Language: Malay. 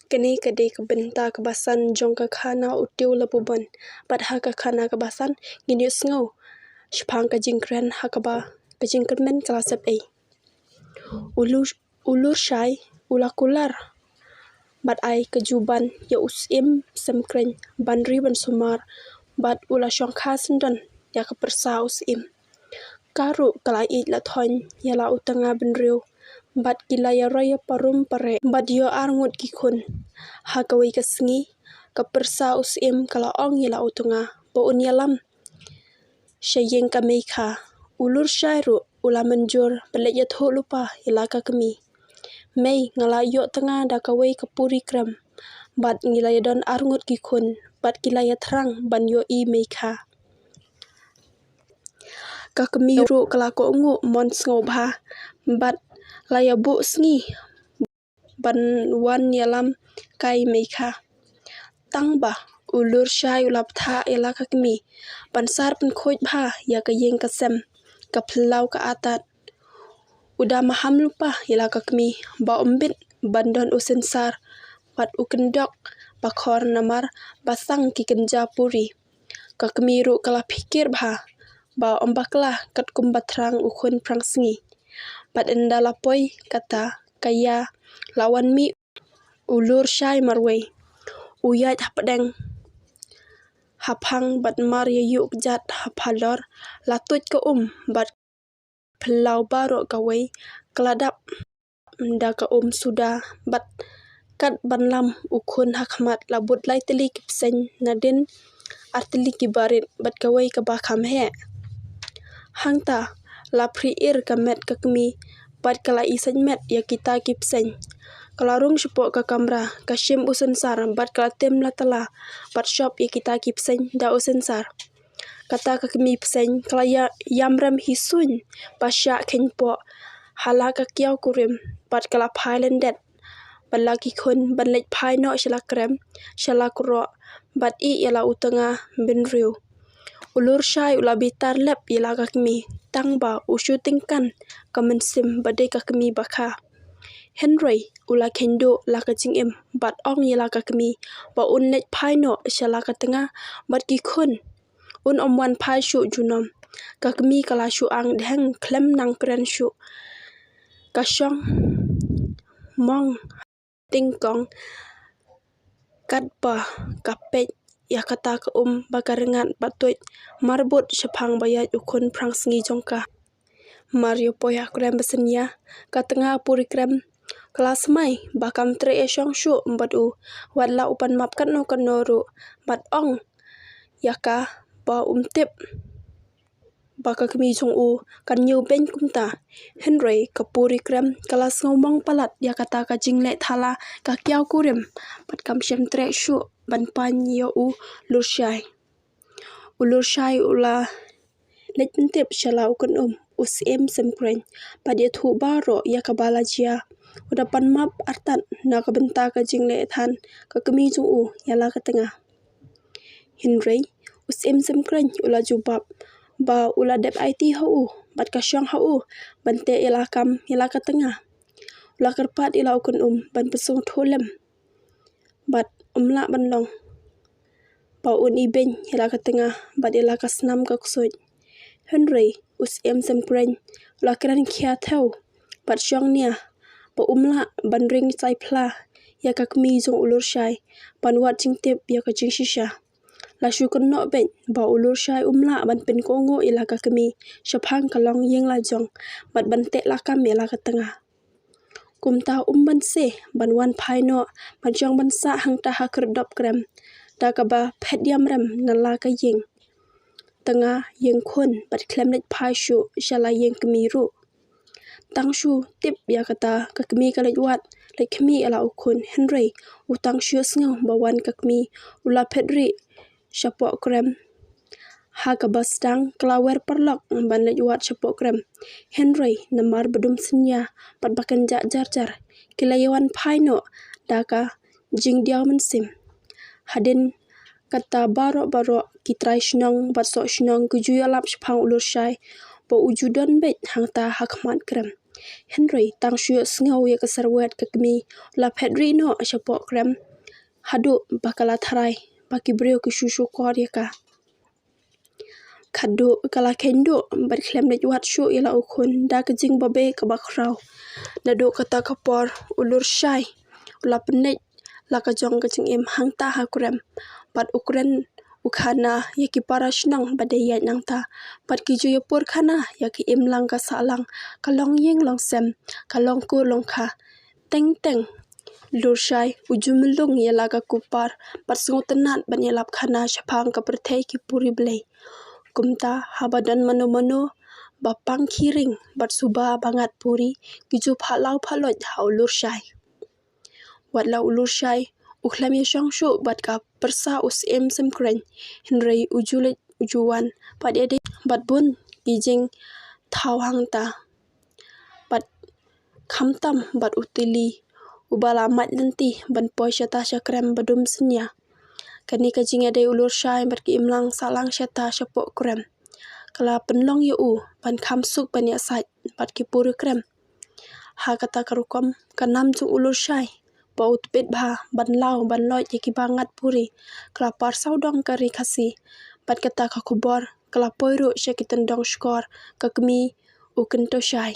Kini kedi kebenta kebasan jong ke khana utiu lebuban. Padha ke khana kebasan gini sngau. Shpang ke jingkren hakaba ke jingkremen kelasep ei. Ulur syai ulakular. Bat ai kejuban ya usim semkren bandri ban sumar. Bat ula syongka sendon ya kepersa usim. Karu kalai la thon ya la utanga benriu. Bat gila ya raya parum pare. Bat yo arngut gikun. Hakawi kesengi kepersa usim kala ong ya la utanga. Bo unyalam syayeng kameka. Ulur syairu ula menjur belek ya tho lupa ya la kami. Mei ngala yo tengah da kawai kapuri krem. Bat ngila ya don arngut gikun. Bat gila ya terang ban yo I meka. Kakemiru kelako ungu mon sngau bah. Bat laya bu sengi. Ban wan yalam kai meka. Tang bah ulur syai ulap tha yala kakemi. Ban sar pen khoj bah ya kayeng kasem. Kaplau ka atat. Udah maham lupa yala kakemi. Ba umbit bandon usensar. Bat ukendok bakor namar basang ki kenja puri. Kakemiru kala pikir bah. Ba ombaklah kat kumbatrang ukun prang sengi. Bat enda lapoi kata kaya lawan mi ulur syai marway. Uyat hapadeng. Hapang bat mar ya yuk jat hapalor. Latut ke bat pelau baro kawai keladap. Nda ke sudah bat kat banlam ukun hakmat labut lai teli kipsen nadin arteli kibarit bat kawai ke bakam he. Hangta la priir kamet kakemi bat kala isan met ya kita kipsen. Kelarung sepok ke kamera kasyim usensar bat kala tem la tala bat shop ya kita kipsen da usensar. Kata kakemi psen kala ya yamram hisun pasya kenpo hala ka kiau kurim bat kala pai lendet. Bat laki kun ban lek pai no shala krem shala kuro bat I yala utanga benriu. Ulur syai ula bitar lep yala kakemi. Tang ba usu tingkan kemensim badai kakemi baka. Henry ula kendo la kacingim bat ong yala kakemi. Ba un lek pai no shala ka tengah bat gikun. Un omwan pai syuk junom. Kakemi kala syuk ang deheng klem nang peren syuk. Kasyong mong tingkong katba kapet ya kata ke bakarengat batuit marbut syapang bayat ukun prang sengi jongka. Mario poya krem besenya katengah puri krem kelas mai bakam tre esyong syuk badu wadla upan map kan no kanoru bat ong yaka ba umtip baka kemi jong kan nyu ben kumta. Henry kapuri krem kelas ngomong palat ya kata ka jingle thala ka kiau kurim bat kam syem tre syuk ban pan yo lur syai. Ulur syai ula lek pentip shala ukun usim semkren padia thu baro ya kabala jia. Udah pan map artat na ka benta ka jingle than ka kemi jong yala ka tengah. Henry usim semkren ula jubab ba ula dep IT hau bat kasyong hau bante yala kam yala ka tengah. Ula kerpat ila ukun ban pesung tholem bat umla banlong. Ba un iben yala ka tengah bat yala ka senam ka kusut. Henry usim semkren ula keran kia tau bat syong nia ba umla ban ring sai pla ya ka kemi jong ulur syai ban wat jingtip ya ka jing shisha. La syukun no ben ba ulur syai umla ban pen kongo ila ka kemi syapang kalong yeng la jong bat bante la kam yala ka tengah. Kumta ban se ban wan pai no ban jong ban sa hang ta ha kerdop krem da ka ba phet yam rem nala ka yeng. Tengah yeng kun bat klem lek pai syu shala yeng kemiru. Tang syu tip ya kata ka kemi ka lek wat lek kemi ala ukun Henry utang syu sngau bawan ka kemi ula pedri syapok krem. Ha ka basdang klawer perlok ban lek wat syapok krem. Henry namar bedum senya pat bakan jak jar kilayawan pai no da ka jing diaw mensim. Hadin kata baro kitrai shnong bat sok shnong kuju yalap syapang ulur syai ba ujudon bet hangta hakmat krem. Henry tang syuk sengau ya keserwet kekmi la Pedri no syapok krem hadu bakala tharai baki brio ke susu kor ya ka kadu kala kendo bat klem de juat syuk ya la ukun da kejing babe ke bakrau dadu kata kapor ulur syai ula penek la kajong kejing im hang ta ha krem bat ukren ukana ya ki para shnang badayat nang ta pat ki ju ya pur khana ya ki im lang ka salang kalong yeng long sem kalong ku long kha teng teng lur shai ujumlung ya laga kupar pat sungu tenat ban ya lap khana shapang ka perthei ki puri blei kumta habadan mano mano bapang kiring bat suba bangat puri ki ju phalau phaloj ha ulur shai wat la ulur shai uklam ya shang shu bat ka persa us em sem kren Henry ujulet ujuan pat ede bat bun kijing thau hang ta bat khamtam bat utili ubala mat lenti ban poi syata syakrem badum senya kani kajing ede ulur syai bat ki imlang salang syata syapok krem kala penlong yu ban khamsuk ban ya sait bat ki pur krem ha kata karukom kanam jung ulur syai paut pet bha ban lau ban loj ki bangat puri kala par saudong kari khasi bat kata ka khubor kala poiru syakitendong skor kakmi uken to syai